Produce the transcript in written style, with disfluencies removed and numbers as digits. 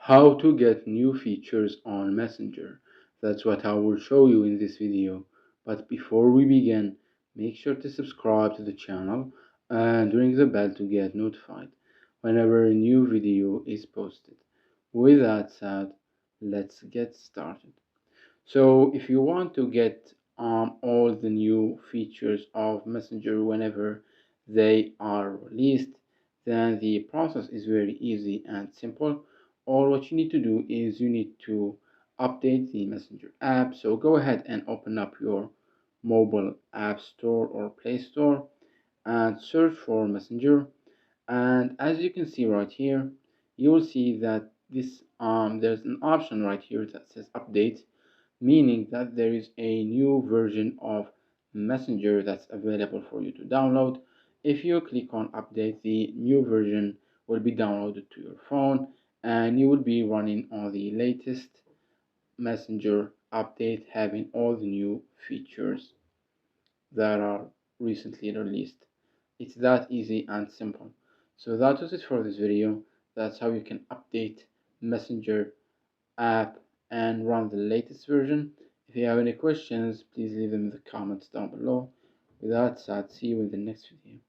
How to get new features on Messenger. That's what I will show you in this video. But before we begin, make sure to subscribe to the channel and ring the bell to get notified whenever a new video is posted. With that said, let's get started. So if you want to get all the new features of Messenger whenever they are released, then the process is very easy and simple. All what you need to do is you need to update the Messenger app. So go ahead and open up your mobile app store or Play Store and search for Messenger. And as you can see right here, you will see that this there's an option right here that says update, meaning that there is a new version of Messenger that's available for you to download. If you click on update, the new version will be downloaded to your phone and you will be running on the latest Messenger update, having all the new features that are recently released. It's that easy and simple. So that was it for this video. That's how you can update Messenger app and run the latest version. If you have any questions, please leave them in the comments down below. With that said, see you in the next video.